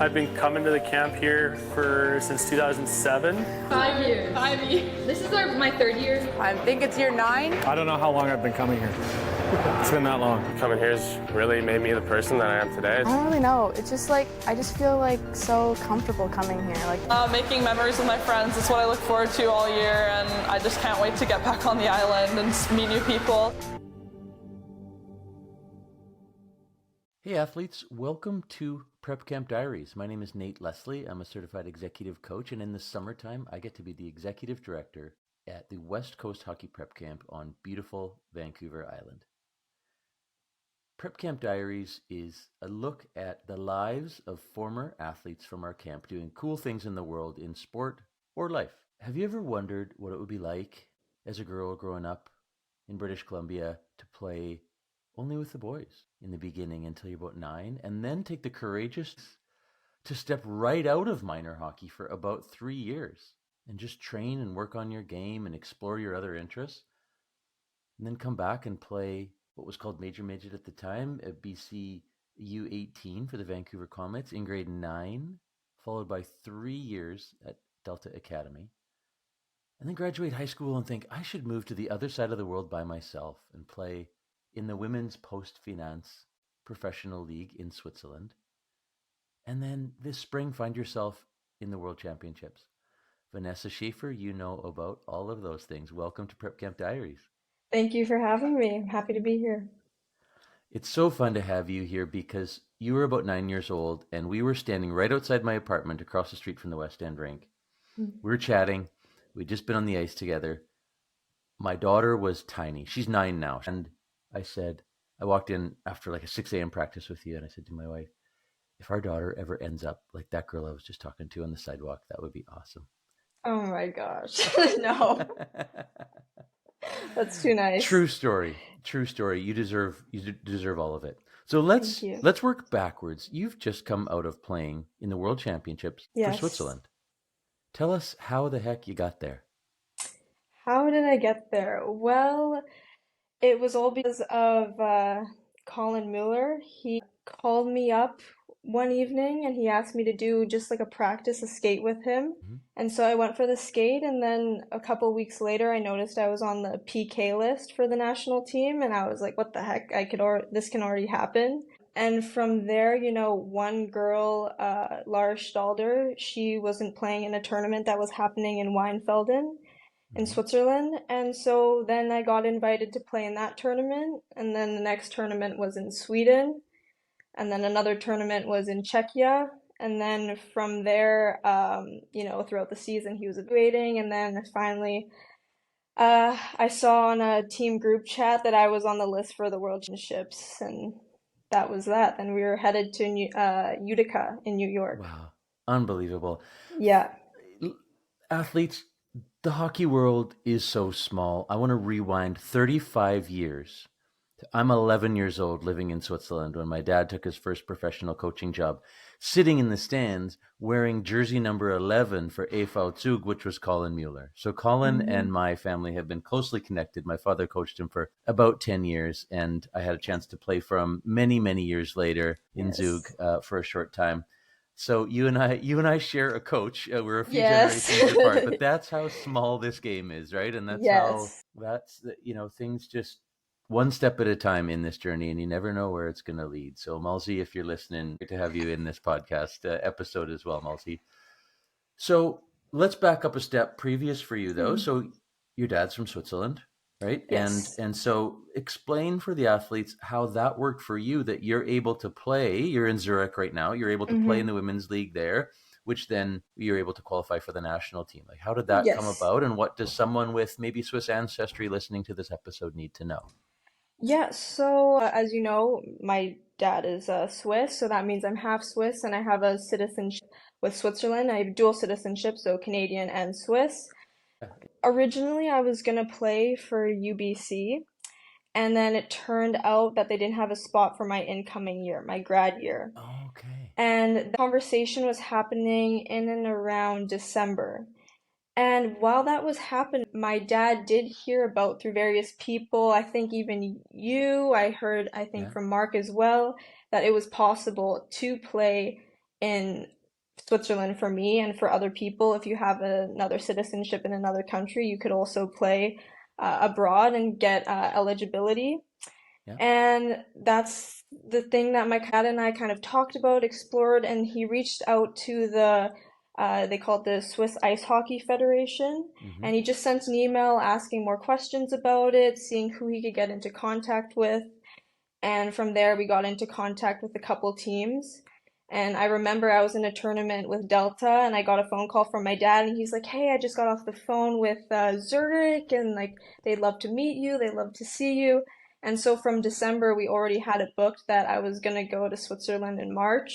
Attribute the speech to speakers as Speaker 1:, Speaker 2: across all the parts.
Speaker 1: I've been coming to the camp here since 2007.
Speaker 2: 5 years.
Speaker 3: 5 years.
Speaker 2: This is my third year.
Speaker 4: I think it's year 9.
Speaker 5: I don't know how long I've been coming here. It's been that long.
Speaker 6: Coming here has really made me the person that I am today.
Speaker 7: I don't really know. It's just like, I just feel like so comfortable coming here.
Speaker 3: Making memories with my friends is what I look forward to all year, and I just can't wait to get back on the island and meet new people.
Speaker 8: Hey athletes, welcome to Prep Camp Diaries. My name is Nate Leslie. I'm a certified executive coach, and in the summertime, I get to be the executive director at the West Coast Hockey Prep Camp on beautiful Vancouver Island. Prep Camp Diaries is a look at the lives of former athletes from our camp doing cool things in the world in sport or life. Have you ever wondered what it would be like as a girl growing up in British Columbia to play only with the boys in the beginning until you're about 9, and then take the courageous to step right out of minor hockey for about 3 years and just train and work on your game and explore your other interests, and then come back and play what was called Major Midget at the time, at BC U18 for the Vancouver Comets in grade 9, followed by 3 years at Delta Academy, and then graduate high school and think, I should move to the other side of the world by myself and play in the Women's Post-Finance Professional League in Switzerland. And then this spring, find yourself in the World Championships. Vanessa Schaefer, you know about all of those things. Welcome to Prep Camp Diaries.
Speaker 9: Thank you for having me. I'm happy to be here.
Speaker 8: It's so fun to have you here because you were about 9 years old and we were standing right outside my apartment across the street from the West End rink. Mm-hmm. We were chatting. We'd just been on the ice together. My daughter was tiny. She's 9 now. And I walked in after like a 6 a.m. practice with you, and I said to my wife, if our daughter ever ends up like that girl I was just talking to on the sidewalk, that would be awesome.
Speaker 9: Oh my gosh. No. That's too nice.
Speaker 8: True story. You deserve all of it. So let's work backwards. You've just come out of playing in the World Championships for Switzerland. Tell us how the heck you got there.
Speaker 9: How did I get there? Well, it was all because of Colin Miller. He called me up one evening and he asked me to do just like a skate with him. Mm-hmm. And so I went for the skate, and then a couple weeks later I noticed I was on the PK list for the national team, and I was like, what the heck, this can already happen. And from there, one girl, Lara Stalder, she wasn't playing in a tournament that was happening in Weinfelden in Switzerland, and so then I got invited to play in that tournament, and then the next tournament was in Sweden, and then another tournament was in Czechia, and then from there, throughout the season he was waiting, and then finally I saw on a team group chat that I was on the list for the World Championships, and that was that. Then we were headed to Utica in New York.
Speaker 8: Wow, unbelievable.
Speaker 9: Yeah.
Speaker 8: Athletes, the hockey world is so small. I want to rewind 35 years. I'm 11 years old living in Switzerland when my dad took his first professional coaching job, sitting in the stands wearing jersey number 11 for e.V. Zug, which was Colin Miller. So Colin and my family have been closely connected. My father coached him for about 10 years, and I had a chance to play for him many, many years later in Zug for a short time. So you and I share a coach. We're a few generations apart, but that's how small this game is, right? And that's things just one step at a time in this journey, and you never know where it's going to lead. So Malzi, if you're listening, great to have you in this podcast episode as well, Malzi. So let's back up a step previous for you though. So your dad's from Switzerland, right? Yes. And so explain for the athletes how that worked for you, that you're able to play. You're in Zurich right now. You're able to play in the women's league there, which then you're able to qualify for the national team. Like, how did that come about? And what does someone with maybe Swiss ancestry listening to this episode need to know?
Speaker 9: Yeah, so as you know, my dad is Swiss, so that means I'm half Swiss, and I have a citizenship with Switzerland. I have dual citizenship, so Canadian and Swiss. Originally, I was going to play for UBC, and then it turned out that they didn't have a spot for my incoming year, my grad year.
Speaker 8: Oh, okay.
Speaker 9: And the conversation was happening in and around December. And while that was happening, my dad did hear about through various people, I think even you, I heard, from Mark as well, that it was possible to play in Switzerland for me and for other people. If you have another citizenship in another country, you could also play abroad and get eligibility.
Speaker 8: Yeah.
Speaker 9: And that's the thing that my dad and I kind of talked about, explored, and he reached out to they call it the Swiss Ice Hockey Federation,
Speaker 8: Mm-hmm.
Speaker 9: and he just sent an email asking more questions about it, seeing who he could get into contact with. And from there, we got into contact with a couple teams. And I remember I was in a tournament with Delta, and I got a phone call from my dad, and he's like, "Hey, I just got off the phone with Zurich, and like they'd love to meet you, they'd love to see you." And so from December, we already had it booked that I was gonna go to Switzerland in March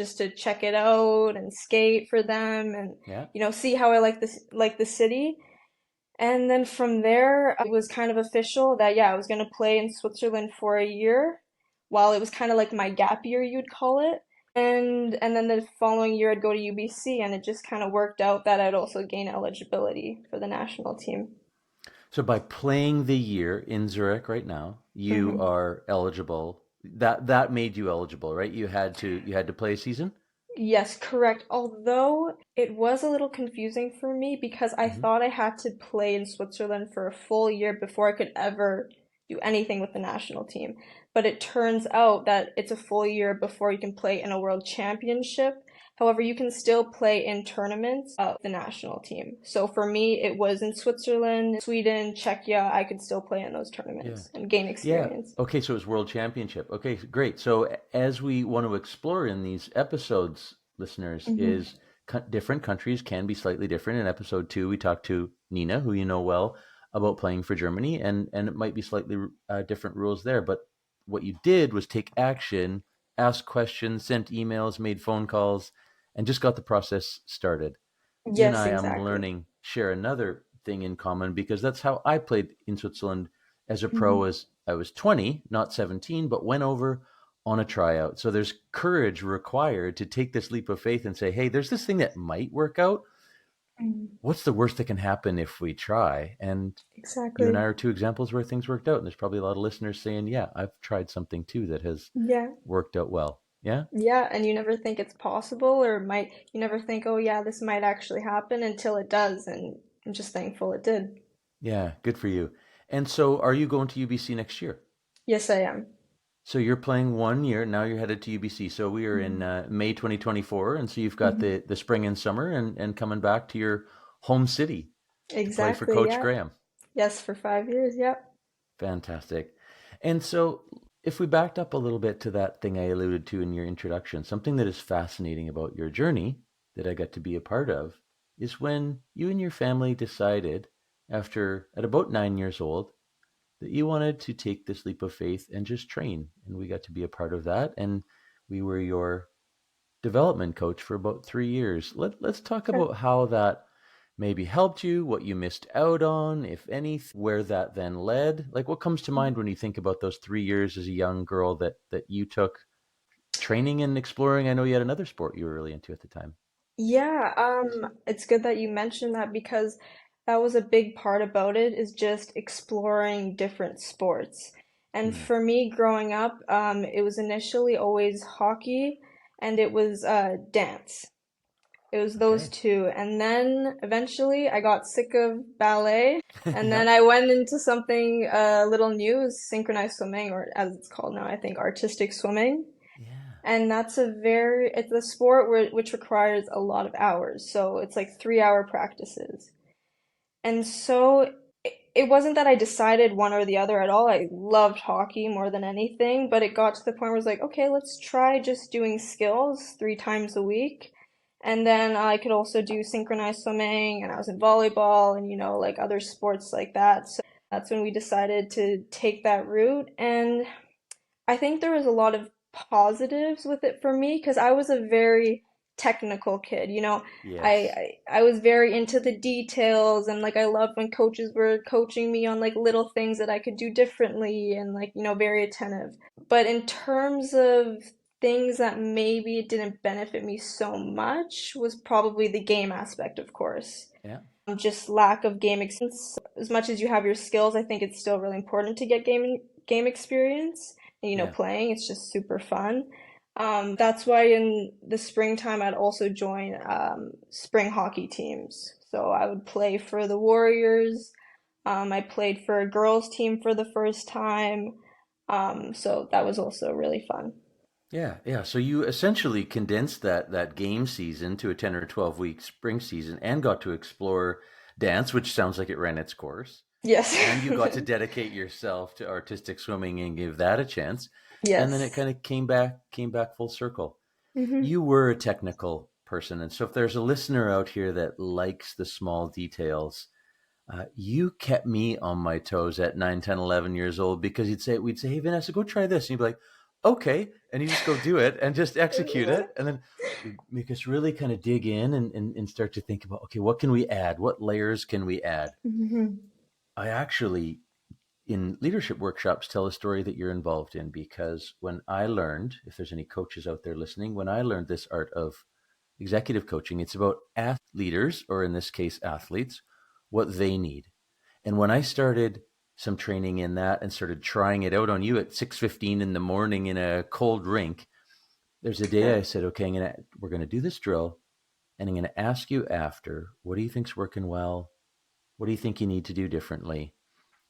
Speaker 9: just to check it out and skate for them, and
Speaker 8: Yeah.
Speaker 9: see how I like the city. And then from there, it was kind of official that, yeah, I was going to play in Switzerland for a year, while it was kind of like my gap year, you'd call it. And then the following year, I'd go to UBC, and it just kind of worked out that I'd also gain eligibility for the national team.
Speaker 8: So by playing the year in Zurich right now, you
Speaker 9: Mhm.
Speaker 8: are eligible. That made you eligible, right? You had to play a season?
Speaker 9: Yes, correct. Although it was a little confusing for me because I
Speaker 8: Mm-hmm.
Speaker 9: thought I had to play in Switzerland for a full year before I could ever do anything with the national team. But it turns out that it's a full year before you can play in a world championship. However, you can still play in tournaments of the national team. So for me, it was in Switzerland, Sweden, Czechia. I could still play in those
Speaker 8: Yeah.
Speaker 9: tournaments and gain
Speaker 8: Yeah.
Speaker 9: experience.
Speaker 8: Okay, so it's World Championship. Okay, great. So as we want to explore in these episodes, listeners,
Speaker 9: Hmm.
Speaker 8: is different countries can be slightly different. In episode 2, we talked to Nina, who you know well, about playing for Germany, and it might be slightly different rules there. But what you did was take action, ask questions, sent emails, made phone calls, and just got the process started. You and
Speaker 9: Yes,
Speaker 8: I, I'm
Speaker 9: exactly.
Speaker 8: learning, share another thing in common because that's how I played in Switzerland as a pro.
Speaker 9: Hmm.
Speaker 8: As I was 20, not 17, but went over on a tryout. So there's courage required to take this leap of faith and say, hey, there's this thing that might work out. What's the worst that can happen if we try? And you and I
Speaker 9: Exactly.
Speaker 8: are two examples where things worked out. And there's probably a lot of listeners saying, yeah, I've tried something too that has
Speaker 9: Yeah.
Speaker 8: worked out well. Yeah.
Speaker 9: Yeah, and you never think it's possible, or you never think, oh yeah, this might actually happen until it does, and I'm just thankful it did.
Speaker 8: Yeah. Good for you. And so are you going to UBC next year?
Speaker 9: Yes, I am.
Speaker 8: So you're playing 1 year, now you're headed to UBC. So we are in
Speaker 9: Mhm.
Speaker 8: May 2024, and so you've got
Speaker 9: Mhm.
Speaker 8: the spring and summer and coming back to your home city to play for
Speaker 9: Exactly,
Speaker 8: Coach
Speaker 9: yeah.
Speaker 8: Graham.
Speaker 9: Yes, for 5 years, yep.
Speaker 8: Fantastic. And so if we backed up a little bit to that thing I alluded to in your introduction, something that is fascinating about your journey that I got to be a part of is when you and your family decided at about 9 years old that you wanted to take this leap of faith and just train. And we got to be a part of that. And we were your development coach for about 3 years. Let's talk
Speaker 9: Okay.
Speaker 8: about how that maybe helped you, what you missed out on, if any, where that then led. Like what comes to mind when you think about those 3 years as a young girl that you took training and exploring? I know you had another sport you were really into at the time.
Speaker 9: Yeah, it's good that you mentioned that because that was a big part about it is just exploring different sports. And
Speaker 8: Hmm.
Speaker 9: for me growing up, it was initially always hockey and it was dance. It was those
Speaker 8: Okay.
Speaker 9: two. And then eventually I got sick of ballet. And
Speaker 8: Yeah.
Speaker 9: then I went into something a little new, synchronized swimming, or as it's called now, I think artistic swimming.
Speaker 8: Yeah.
Speaker 9: And it's a sport which requires a lot of hours. So it's like 3 hour practices. And so it wasn't that I decided one or the other at all. I loved hockey more than anything, but it got to the point where I was like, okay, let's try just doing skills 3 times a week. And then I could also do synchronized swimming, and I was in volleyball and, like other sports like that. So that's when we decided to take that route. And I think there was a lot of positives with it for me because I was a very technical kid.
Speaker 8: Yes.
Speaker 9: I was very into the details, and like I loved when coaches were coaching me on like little things that I could do differently, and like, very attentive. But in terms of things that maybe didn't benefit me so much was probably the game aspect, of course.
Speaker 8: Yeah.
Speaker 9: Just lack of game experience. As much as you have your skills, I think it's still really important to get game experience. And,
Speaker 8: Yeah.
Speaker 9: playing, it's just super fun. That's why in the springtime I'd also join spring hockey teams. So I would play for the Warriors. I played for a girls team for the first time. So that was also really fun.
Speaker 8: Yeah, yeah. So you essentially condensed that game season to a 10 or 12 week spring season and got to explore dance, which sounds like it ran its course.
Speaker 9: Yes.
Speaker 8: And you got to dedicate yourself to artistic swimming and give that a chance. And then it
Speaker 9: Yes.
Speaker 8: kind of came back full circle.
Speaker 9: Hmm.
Speaker 8: You were a technical person, and so if there's a listener out here that likes the small details, you kept me on my toes at 9, 10, 11 years old because we'd say, hey, Vanessa, go try this. And you'd be like, okay. And you just go do it and just execute it. And then you make us really kind of dig in and start to think about, okay, what can we add? What layers can we add?
Speaker 9: Hmm.
Speaker 8: I actually, in leadership workshops, tell a story that you're involved in because when I learned, if there's any coaches out there listening, when I learned this art of executive coaching, it's about leaders, or in this case, athletes, what they need. And when I started some training in that and started trying it out on you at 6:15 in the morning in a cold rink, there's a day I said, okay, we're going to do this drill and I'm going to ask you after, what do you think's working well? What do you think you need to do differently?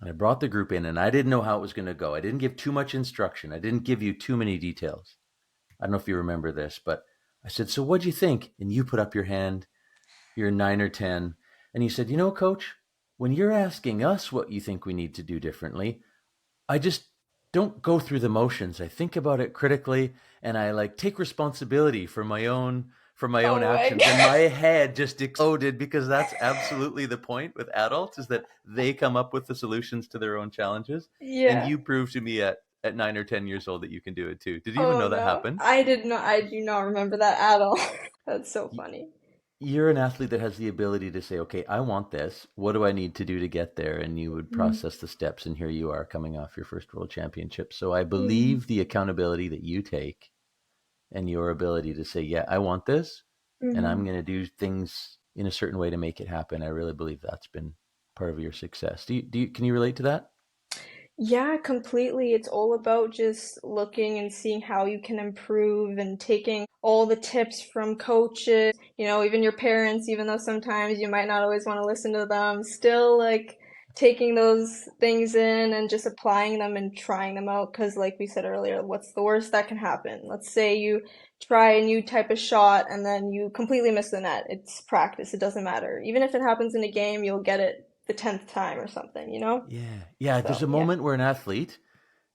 Speaker 8: And I brought the group in and I didn't know how it was going to go. I didn't give too much instruction. I didn't give you too many details. I don't know if you remember this, but I said, so what'd you think? And you put up your hand, you're 9 or 10. And you said, coach, when you're asking us what you think we need to do differently, I just don't go through the motions. I think about it critically and I take responsibility for my own
Speaker 9: Oh my
Speaker 8: actions. And my
Speaker 9: God.
Speaker 8: head just exploded because that's absolutely the point with adults is that they come up with the solutions to their own challenges. And
Speaker 9: Yeah.
Speaker 8: you proved to me at 9 or 10 years old that you can do it too. Did you even
Speaker 9: Oh
Speaker 8: know that
Speaker 9: no.
Speaker 8: happened?
Speaker 9: I did not, I do not remember that at all. That's so funny.
Speaker 8: You're an athlete that has the ability to say, okay, I want this. What do I need to do to get there? And you would
Speaker 9: Hmm.
Speaker 8: process the steps. And here you are coming off your first world championship. So I
Speaker 9: Hmm.
Speaker 8: believe the accountability that you take and your ability to say, yeah, I want this. And I'm
Speaker 9: Hmm.
Speaker 8: going to do things in a certain way to make it happen. I really believe that's been part of your success. Can you relate to that?
Speaker 9: Yeah, completely. It's all about just looking and seeing how you can improve and taking all the tips from coaches, even your parents, even though sometimes you might not always want to listen to them, still like taking those things in and just applying them and trying them out. Because, like we said earlier, what's the worst that can happen? Let's say you try a new type of shot and then you completely miss the net. It's practice, it doesn't matter. Even if it happens in a game, you'll get it the 10th time or something, you know?
Speaker 8: Yeah. Yeah. There's
Speaker 9: So,
Speaker 8: a
Speaker 9: yeah.
Speaker 8: moment where an athlete,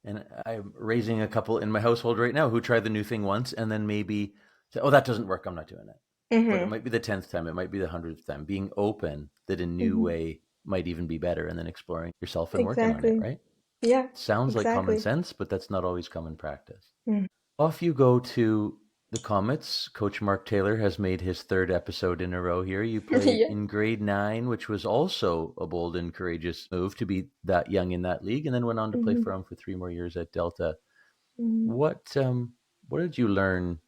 Speaker 8: and I'm raising a couple in my household right now who try the new thing once and then maybe say, oh, that doesn't work. I'm not doing it. But it
Speaker 9: Hmm.
Speaker 8: might be the 10th time. It might be the 100th time. Being open that a new
Speaker 9: Hmm.
Speaker 8: way might even be better and then exploring yourself and working on it,
Speaker 9: Exactly.
Speaker 8: right?
Speaker 9: Yeah,
Speaker 8: Sounds like common
Speaker 9: exactly.
Speaker 8: sense, but that's not always common practice.
Speaker 9: Mm.
Speaker 8: Off you go to the Comets. Coach Mark Taylor has made his third episode in a row here. You played
Speaker 9: Yeah.
Speaker 8: in grade 9, which was also a bold and courageous move to be that young in that league, and then went on to play
Speaker 9: Hmm.
Speaker 8: for him for 3 more years at Delta.
Speaker 9: Hmm.
Speaker 8: What did you learn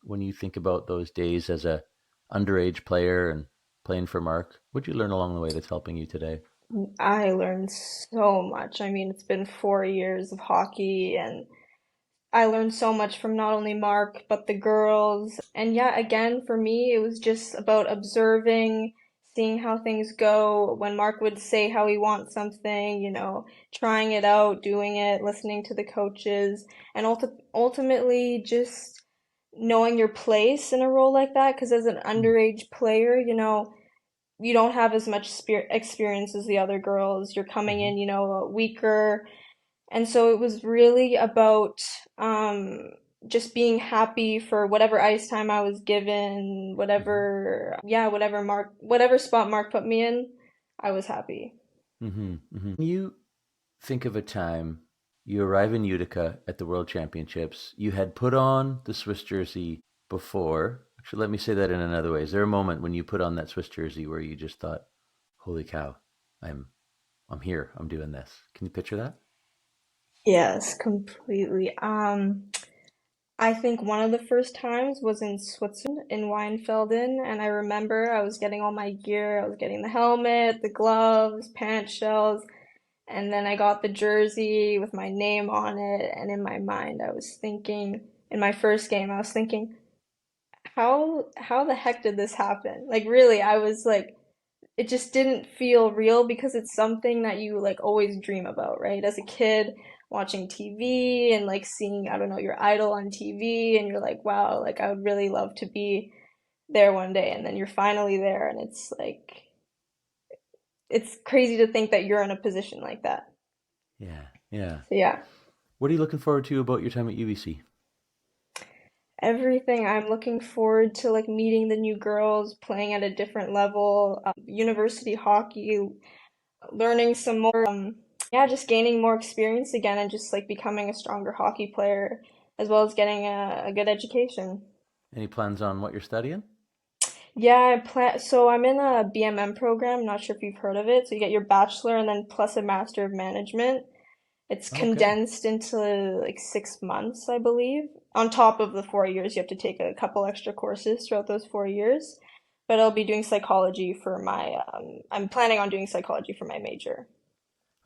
Speaker 8: when you think about those days as a underage player and playing for Mark? What did you learn along the way that's helping you today?
Speaker 9: I learned so much. I mean, it's been 4 years of hockey, and I learned so much from not only Mark, but the girls. And yeah, again, for me, it was just about observing, seeing how things go. When Mark would say how he wants something, trying it out, doing it, listening to the coaches, and ultimately just knowing your place in a role like that. Because as an
Speaker 8: Hmm.
Speaker 9: underage player, you don't have as much experience as the other girls. You're coming
Speaker 8: Mm-hmm.
Speaker 9: in, weaker. And so it was really about just being happy for whatever ice time I was given,
Speaker 8: Mm-hmm.
Speaker 9: whatever spot Mark put me in, I was happy.
Speaker 8: Mm-hmm. Mm-hmm. You think of a time you arrive in Utica at the World Championships. You had put on the Swiss jersey before. Actually, let me say that in another way. Is there a moment when you put on that Swiss jersey where you just thought, "Holy cow, I'm I'm here. I'm doing this." Can you picture that?
Speaker 9: Yes, completely. I think one of the first times was in Switzerland in Weinfelden, and I remember I was getting all my gear. I was getting the helmet, the gloves, pant shells, and then I got the jersey with my name on it, and in my mind I was thinking, in my first game, I was thinking, how the heck did this happen? Like really, I was like, it just didn't feel real because it's something that you like always dream about, right? As a kid, watching TV and like seeing, I don't know, your idol on TV, and you're like, wow, like I would really love to be there one day, and then you're finally there, and it's like it's crazy to think that you're in a position like that.
Speaker 8: Yeah, yeah.
Speaker 9: So yeah,
Speaker 8: What are you looking forward to about your time at UBC?
Speaker 9: everything. I'm looking forward to like meeting the new girls, playing at a different level, university hockey, learning some more, yeah, just gaining more experience again and just like becoming a stronger hockey player as well as getting a good education.
Speaker 8: Any plans on what you're studying?
Speaker 9: Yeah, so I'm in a BMM program, not sure if you've heard of it. So you get your bachelor and then plus a master of management. It's
Speaker 8: Okay.
Speaker 9: condensed into like 6 months, I believe. On top of the 4 years, you have to take a couple extra courses throughout those 4 years. But I'll be doing psychology for my, I'm planning on doing psychology for my major.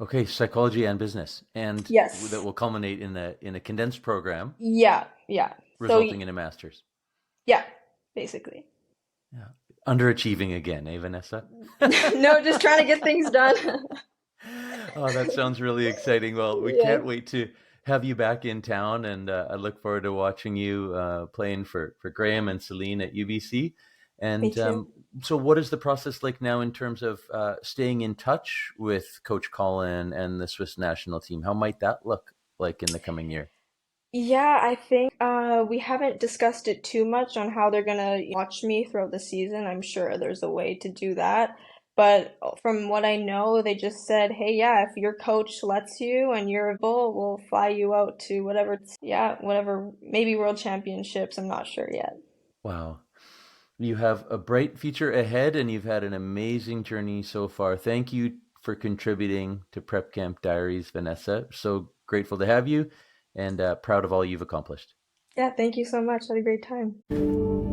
Speaker 8: Okay, psychology and business, and that
Speaker 9: Yes.
Speaker 8: will culminate in a condensed program,
Speaker 9: Yeah, yeah. So,
Speaker 8: resulting in a master's.
Speaker 9: yeah, basically.
Speaker 8: Yeah. Underachieving again, eh, Vanessa?
Speaker 9: No, just trying to get things done.
Speaker 8: Oh, that sounds really exciting. Well, we
Speaker 9: Yeah,
Speaker 8: can't wait to have you back in town, and I look forward to watching you playing for Graham and Celine at UBC.
Speaker 9: me
Speaker 8: And
Speaker 9: too.
Speaker 8: so, what is the process like now in terms of staying in touch with Coach Colin and the Swiss national team? How might that look like in the coming year?
Speaker 9: Yeah, I think we haven't discussed it too much on how they're gonna watch me throughout the season. I'm sure there's a way to do that. But from what I know, they just said, hey, yeah, if your coach lets you and you're available, we'll fly you out to whatever, yeah, whatever, maybe World Championships. I'm not sure yet.
Speaker 8: Wow. You have a bright future ahead, and you've had an amazing journey so far. Thank you for contributing to Prep Camp Diaries, Vanessa. So grateful to have you, and proud of all you've accomplished.
Speaker 9: Yeah, thank you so much. Had a great time.